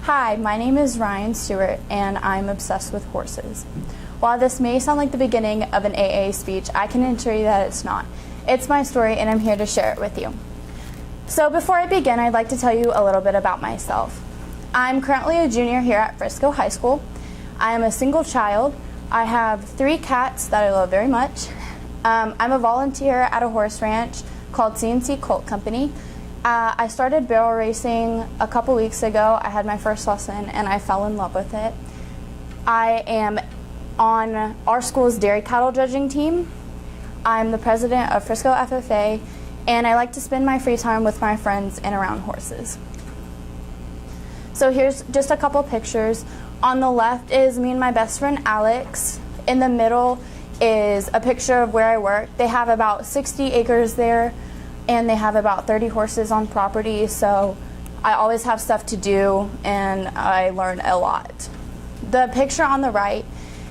Hi, my name is Rian Stewart, and I'm obsessed with horses. While this may sound like the beginning of an AA speech, I can assure you that it's not. It's my story, and I'm here to share it with you. So before I begin, I'd like to tell you a little bit about myself. I'm currently a junior here at Frisco High School. I am a single child. I have 3 cats that I love very much. I'm a volunteer at a horse ranch called CNC Colt Company. I started barrel racing a couple weeks ago. I had my first lesson and I fell in love with it. I am on our school's dairy cattle judging team. I'm the president of Frisco FFA, and I like to spend my free time with my friends and around horses. So here's just a couple pictures. On the left is me and my best friend Alex. In the middle is a picture of where I work. They have about 60 acres there, and they have about 30 horses on property, so I always have stuff to do and I learn a lot. The picture on the right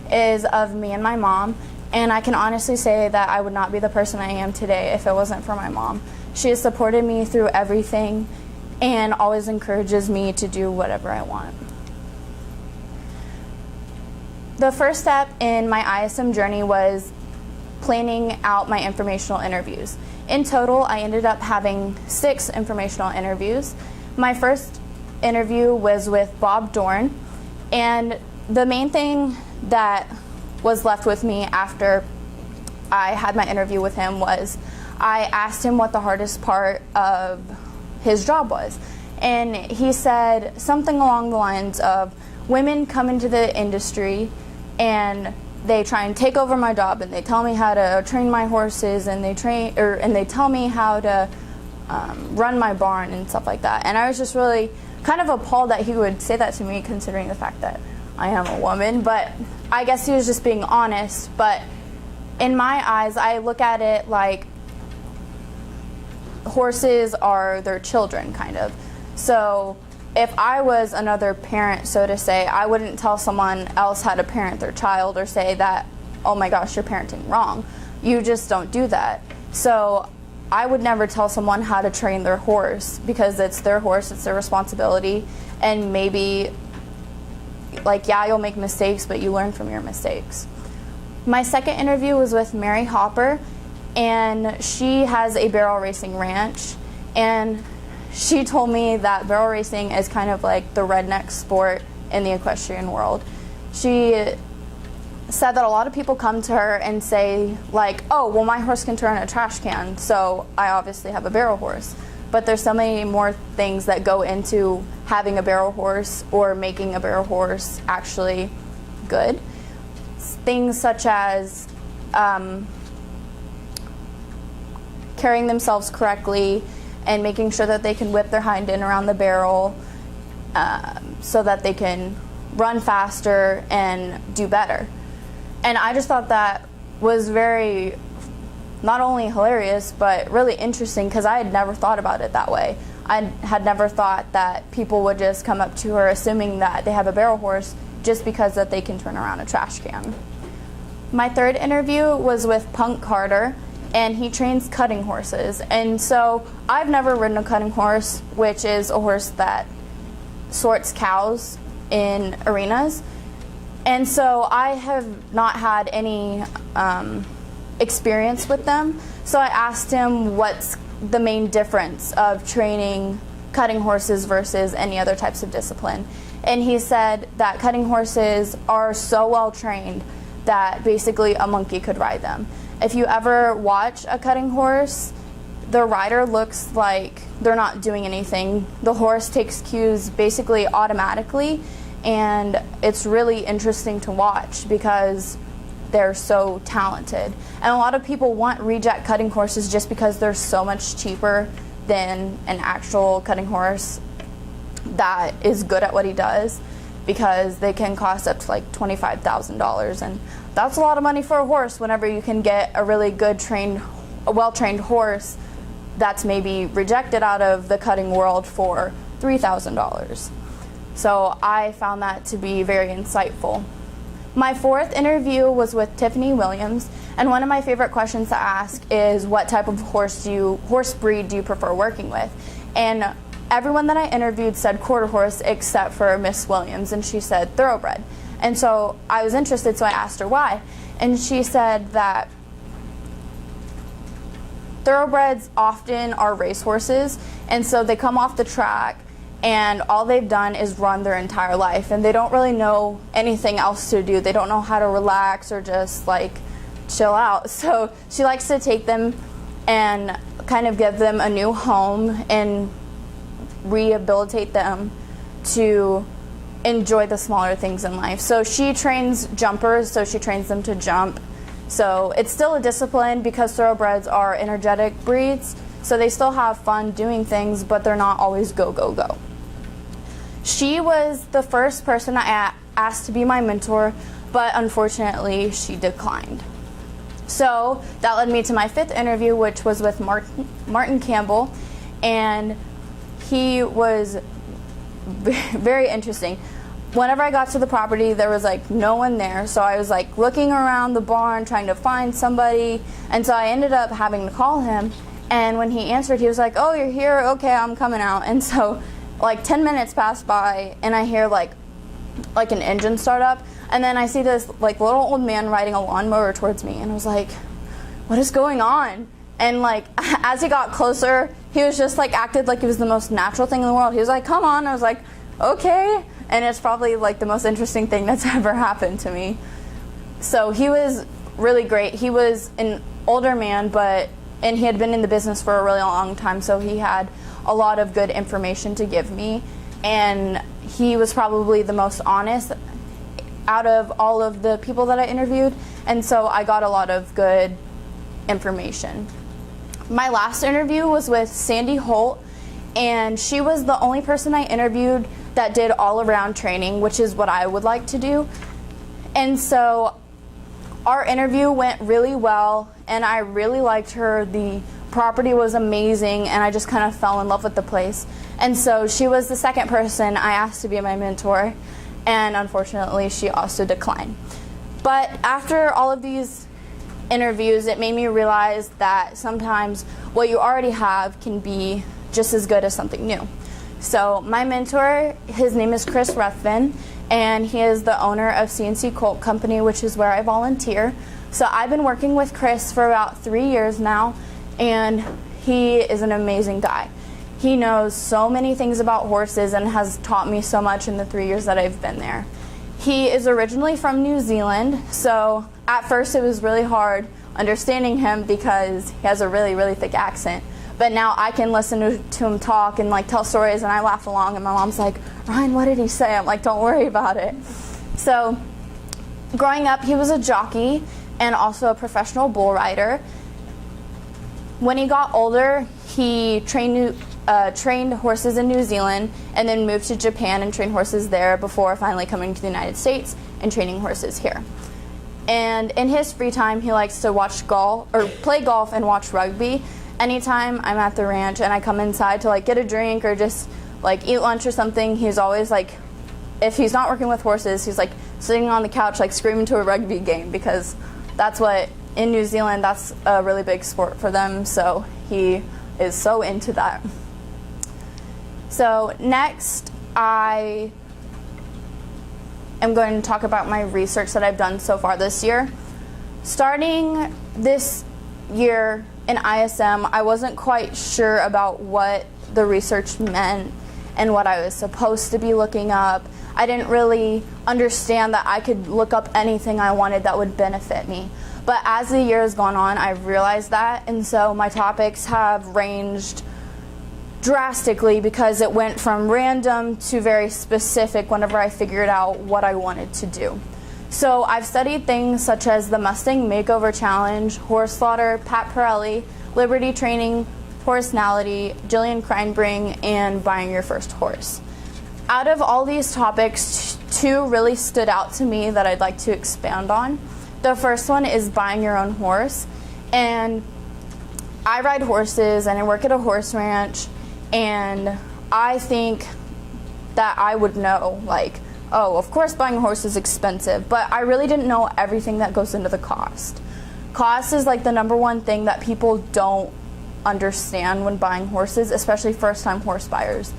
is of me and my mom, and I can honestly say that I would not be the person I am today if it wasn't for my mom. She has supported me through everything and always encourages me to do whatever I want. The first step in my ISM journey was planning out my informational interviews. In total, I ended up having 6 informational interviews. My first interview was with Bob Dorn, and the main thing that was left with me after I had my interview with him was I asked him what the hardest part of his job was. And he said something along the lines of, women come into the industry and they try and take over my job, and they tell me how to train my horses, and they tell me how to run my barn and stuff like that. And I was just really kind of appalled that he would say that to me, considering the fact that I am a woman. But I guess he was just being honest. But in my eyes, I look at it like horses are their children, kind of. So if I was another parent, so to say, I wouldn't tell someone else how to parent their child or say that, oh my gosh, you're parenting wrong. You just don't do that. So I would never tell someone how to train their horse, because it's their horse, it's their responsibility, and maybe, like, yeah, you'll make mistakes, but you learn from your mistakes. My second interview was with Mary Hopper, and she has a barrel racing ranch, and she told me that barrel racing is kind of like the redneck sport in the equestrian world. She said that a lot of people come to her and say, like, oh, well, my horse can turn a trash can, so I obviously have a barrel horse. But there's so many more things that go into having a barrel horse or making a barrel horse actually good. Things such as carrying themselves correctly and making sure that they can whip their hind end around the barrel so that they can run faster and do better. And I just thought that was very, not only hilarious, but really interesting, because I had never thought about it that way. I had never thought that people would just come up to her assuming that they have a barrel horse just because that they can turn around a trash can. My third interview was with Punk Carter, and he trains cutting horses. And so I've never ridden a cutting horse, which is a horse that sorts cows in arenas. And so I have not had any experience with them. So I asked him what's the main difference of training cutting horses versus any other types of discipline. And he said that cutting horses are so well trained that basically a monkey could ride them. If you ever watch a cutting horse, the rider looks like they're not doing anything. The horse takes cues basically automatically, and it's really interesting to watch because they're so talented. And a lot of people want reject cutting horses just because they're so much cheaper than an actual cutting horse that is good at what he does, because they can cost up to like $25,000, and that's a lot of money for a horse whenever you can get a really good a well-trained horse that's maybe rejected out of the cutting world for $3,000. So I found that to be very insightful. My fourth interview was with Tiffany Williams, and one of my favorite questions to ask is, what type of horse breed do you prefer working with? And everyone that I interviewed said quarter horse except for Miss Williams, and she said thoroughbred. And so I was interested, so I asked her why. And she said that thoroughbreds often are racehorses, and so they come off the track and all they've done is run their entire life, and they don't really know anything else to do. They don't know how to relax or just like chill out. So she likes to take them and kind of give them a new home and rehabilitate them to enjoy the smaller things in life. So she trains jumpers, so she trains them to jump. So it's still a discipline because thoroughbreds are energetic breeds, so they still have fun doing things, but they're not always go, go, go. She was the first person I asked to be my mentor, but unfortunately she declined. So that led me to my 5th interview, which was with Martin Campbell, and he was very interesting. Whenever I got to the property, there was like no one there, so I was like looking around the barn trying to find somebody, and so I ended up having to call him. And when he answered, he was like, "Oh, you're here? Okay, I'm coming out." And so like 10 minutes passed by, and I hear like an engine start up, and then I see this like little old man riding a lawnmower towards me, and I was like, what is going on? And like as he got closer, he was just like acted like it was the most natural thing in the world. He was like, "Come on." I was like, okay. And it's probably like the most interesting thing that's ever happened to me. So he was really great. He was an older man, and he had been in the business for a really long time, so he had a lot of good information to give me, and he was probably the most honest out of all of the people that I interviewed, and so I got a lot of good information. My last interview was with Sandy Holt, and she was the only person I interviewed that did all-around training, which is what I would like to do. And so our interview went really well, and I really liked her. The property was amazing, and I just kind of fell in love with the place. And so she was the second person I asked to be my mentor, and unfortunately she also declined. But after all of these interviews, it made me realize that sometimes what you already have can be just as good as something new. So my mentor, his name is Chris Ruthven, and he is the owner of CNC Colt Company, which is where I volunteer. So I've been working with Chris for about 3 years now, and he is an amazing guy. He knows so many things about horses and has taught me so much in the 3 years that I've been there. He is originally from New Zealand, so at first it was really hard understanding him because he has a really, really thick accent. But now I can listen to him talk and like tell stories, and I laugh along, and my mom's like, "Ryan, what did he say?" I'm like, "Don't worry about it." So growing up, he was a jockey and also a professional bull rider. When he got older, he trained horses in New Zealand and then moved to Japan and trained horses there before finally coming to the United States and training horses here. And in his free time, he likes to watch golf or play golf and watch rugby. Anytime I'm at the ranch and I come inside to like get a drink or just like eat lunch or something, he's always like, if he's not working with horses, he's like sitting on the couch like screaming to a rugby game, because that's what in New Zealand, that's a really big sport for them. So he is so into that. So next, I am going to talk about my research that I've done so far this year. Starting this year in ISM, I wasn't quite sure about what the research meant and what I was supposed to be looking up. I didn't really understand that I could look up anything I wanted that would benefit me. But as the year has gone on, I've realized that, and so my topics have ranged drastically because it went from random to very specific whenever I figured out what I wanted to do. So I've studied things such as the Mustang Makeover Challenge, horse slaughter, Pat Pirelli, Liberty Training, Personality, Jillian Kreinbring, and buying your first horse. Out of all these topics, two really stood out to me that I'd like to expand on. The first one is buying your own horse, and I ride horses and I work at a horse ranch, and I think that I would know, like, oh, of course buying a horse is expensive, but I really didn't know everything that goes into the cost. Cost is like the number one thing that people don't understand when buying horses, especially first-time horse buyers.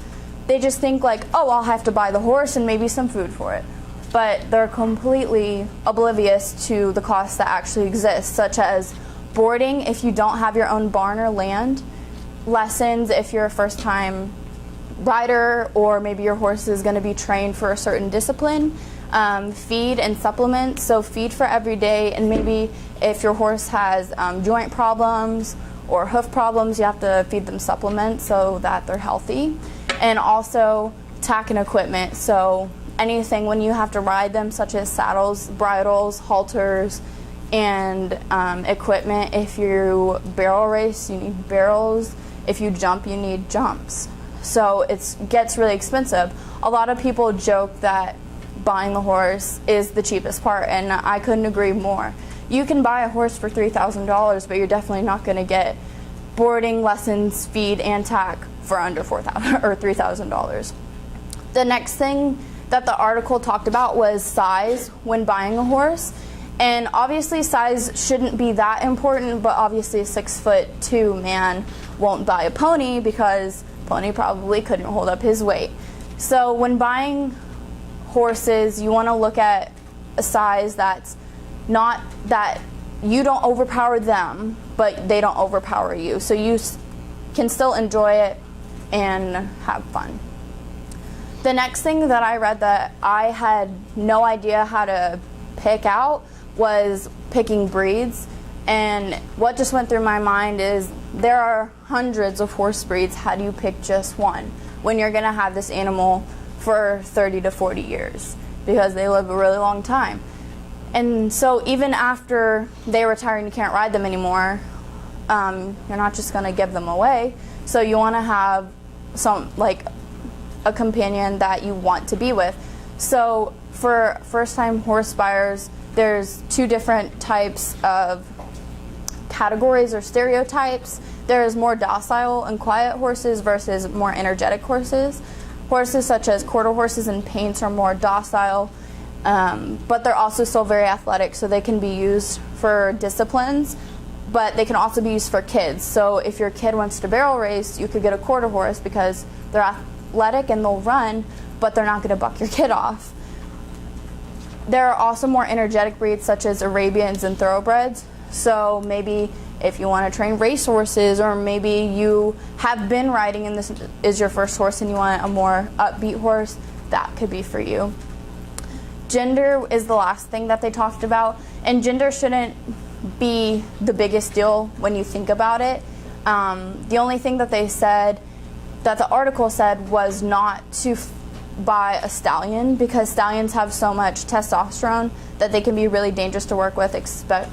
They just think like, oh, I'll have to buy the horse and maybe some food for it. But they're completely oblivious to the costs that actually exist, such as boarding if you don't have your own barn or land, lessons if you're a first-time rider, or maybe your horse is going to be trained for a certain discipline, feed and supplements. So feed for every day, and maybe if your horse has joint problems or hoof problems, you have to feed them supplements so that they're healthy. And also tack and equipment, so anything when you have to ride them, such as saddles, bridles, halters, and equipment. If you barrel race, you need barrels. If you jump, you need jumps. So it gets really expensive. A lot of people joke that buying the horse is the cheapest part, and I couldn't agree more. You can buy a horse for $3,000, but you're definitely not going to get boarding, lessons, feed, and tack for under $4,000 or $3,000. The next thing that the article talked about was size when buying a horse. And obviously size shouldn't be that important, but obviously a 6'2" man won't buy a pony because pony probably couldn't hold up his weight. So when buying horses, you want to look at a size that's not that you don't overpower them, but they don't overpower you. So you can still enjoy it and have fun. The next thing that I read that I had no idea how to pick out was picking breeds. And what just went through my mind is there are hundreds of horse breeds. How do you pick just one when you're going to have this animal for 30 to 40 years? Because they live a really long time. And so even after they retire and you can't ride them anymore, you're not just going to give them away. So you want to have a companion that you want to be with. So for first-time horse buyers, there's two different types of categories or stereotypes. There's more docile and quiet horses versus more energetic horses. Horses such as quarter horses and paints are more docile, but they're also still very athletic, so they can be used for disciplines, but they can also be used for kids. So if your kid wants to barrel race, you could get a quarter horse because they're athletic and they'll run, but they're not going to buck your kid off. There are also more energetic breeds such as Arabians and thoroughbreds. So maybe if you want to train race horses, or maybe you have been riding and this is your first horse and you want a more upbeat horse, that could be for you. Gender is the last thing that they talked about, and gender shouldn't be the biggest deal when you think about it. The only thing that they said, that the article said, was not to buy a stallion, because stallions have so much testosterone that they can be really dangerous to work with,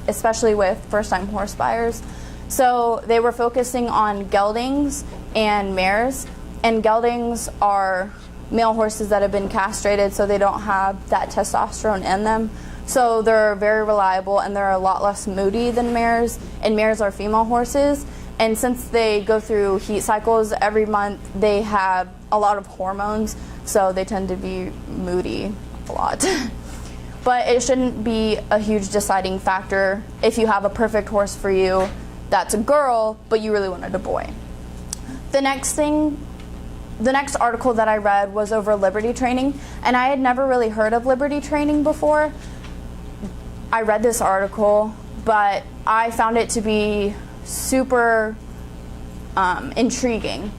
especially with first-time horse buyers. So they were focusing on geldings and mares, and geldings are male horses that have been castrated, so they don't have that testosterone in them. So they're very reliable and they're a lot less moody than mares, and mares are female horses. And since they go through heat cycles every month, they have a lot of hormones, so they tend to be moody a lot. But it shouldn't be a huge deciding factor if you have a perfect horse for you that's a girl, but you really wanted a boy. The next article that I read was over Liberty training, and I had never really heard of Liberty training before. I read this article, but I found it to be super intriguing.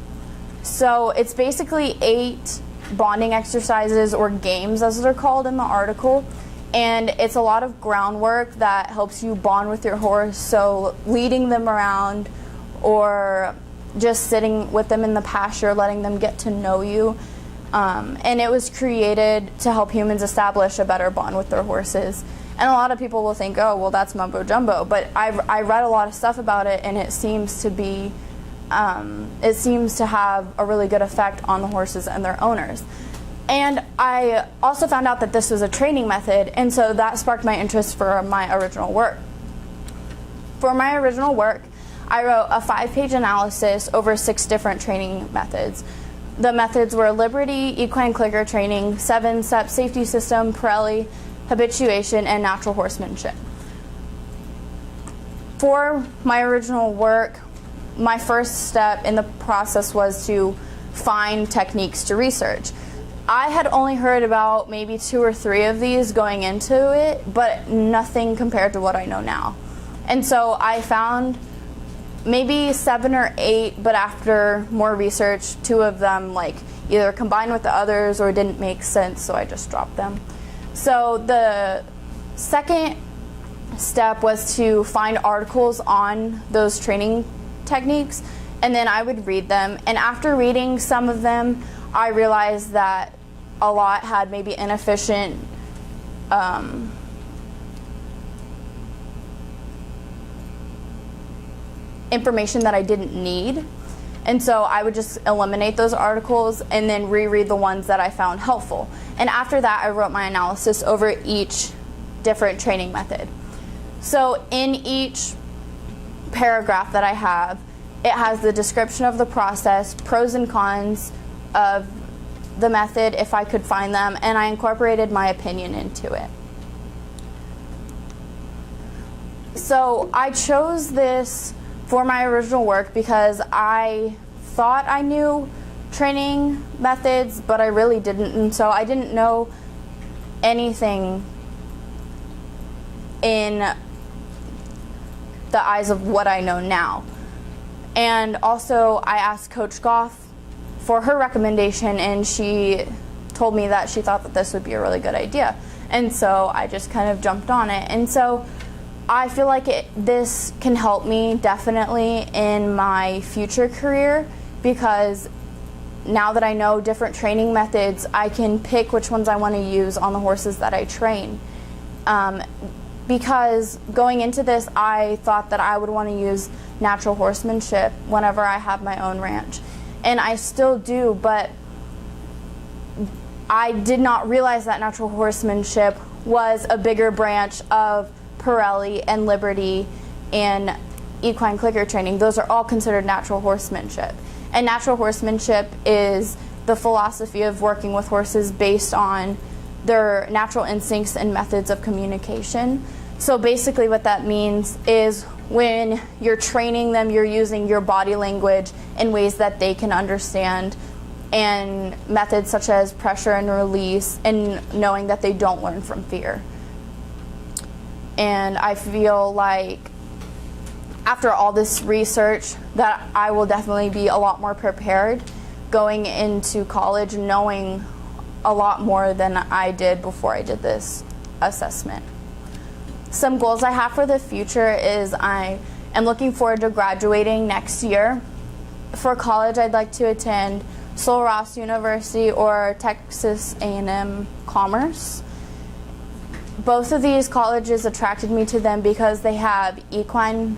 So it's basically 8 bonding exercises, or games as they're called in the article, and it's a lot of groundwork that helps you bond with your horse. So leading them around, or just sitting with them in the pasture, letting them get to know you. And it was created to help humans establish a better bond with their horses. And a lot of people will think, oh, well, that's mumbo jumbo. But I read a lot of stuff about it, and it seems to have a really good effect on the horses and their owners. And I also found out that this was a training method, and so that sparked my interest for my original work. For my original work, I wrote a 5-page analysis over 6 different training methods. The methods were Liberty, equine clicker training, 7-step safety system, Pirelli, habituation, and natural horsemanship. For my original work, my first step in the process was to find techniques to research. I had only heard about maybe 2 or 3 of these going into it, but nothing compared to what I know now. And so I found maybe 7 or 8, but after more research, 2 of them like either combined with the others or didn't make sense, so I just dropped them. So the second step was to find articles on those training techniques, and then I would read them. And after reading some of them, I realized that a lot had maybe inefficient information that I didn't need. And so I would just eliminate those articles and then reread the ones that I found helpful. And after that, I wrote my analysis over each different training method. So in each paragraph that I have, it has the description of the process, pros and cons of the method if I could find them, and I incorporated my opinion into it. So I chose this for my original work because I thought I knew training methods, but I really didn't, and so I didn't know anything in the eyes of what I know now. And also I asked Coach Goff for her recommendation, and she told me that she thought that this would be a really good idea. And so I just kind of jumped on it. And so I feel like this can help me definitely in my future career, because now that I know different training methods, I can pick which ones I want to use on the horses that I train. Because going into this, I thought that I would want to use natural horsemanship whenever I have my own ranch. And I still do, but I did not realize that natural horsemanship was a bigger branch of Pirelli and Liberty and equine clicker training. Those are all considered natural horsemanship. And natural horsemanship is the philosophy of working with horses based on their natural instincts and methods of communication. So basically what that means is when you're training them, you're using your body language in ways that they can understand, and methods such as pressure and release, and knowing that they don't learn from fear. And I feel like after all this research that I will definitely be a lot more prepared going into college, knowing a lot more than I did before I did this assessment. Some goals I have for the future is I am looking forward to graduating next year. For college, I'd like to attend Sul Ross University or Texas A&M Commerce. Both of these colleges attracted me to them because they have equine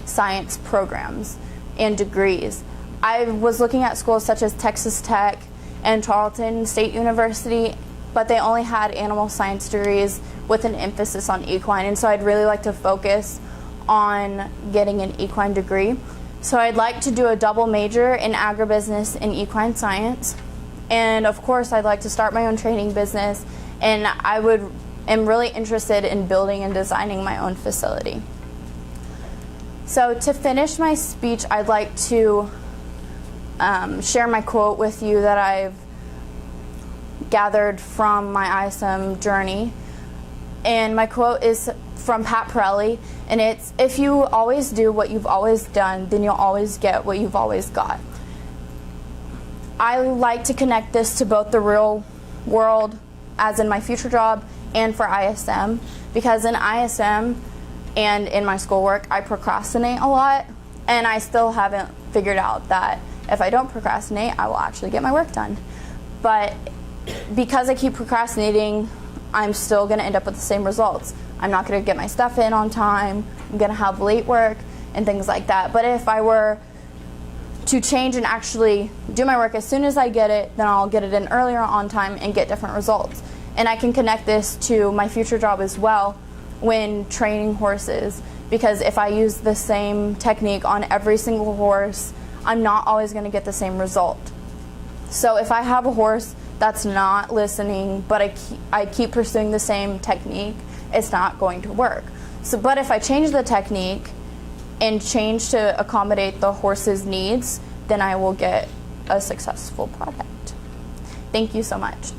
science programs and degrees. I was looking at schools such as Texas Tech and Tarleton State University, but they only had animal science degrees with an emphasis on equine, and so I'd really like to focus on getting an equine degree. So I'd like to do a double major in agribusiness and equine science, and of course I'd like to start my own training business, and am really interested in building and designing my own facility. So to finish my speech, I'd like to share my quote with you that I've gathered from my ISM journey. And my quote is from Pat Pirelli, and it's, "If you always do what you've always done, then you'll always get what you've always got." I like to connect this to both the real world, as in my future job, and for ISM, because in ISM and in my schoolwork, I procrastinate a lot, and I still haven't figured out that if I don't procrastinate, I will actually get my work done. But because I keep procrastinating, I'm still going to end up with the same results. I'm not going to get my stuff in on time, I'm going to have late work, and things like that. But if I were to change and actually do my work as soon as I get it, then I'll get it in earlier on time and get different results. And I can connect this to my future job as well when training horses, because if I use the same technique on every single horse, I'm not always going to get the same result. So if I have a horse that's not listening, but I keep pursuing the same technique, it's not going to work. But if I change the technique and change to accommodate the horse's needs, then I will get a successful product. Thank you so much.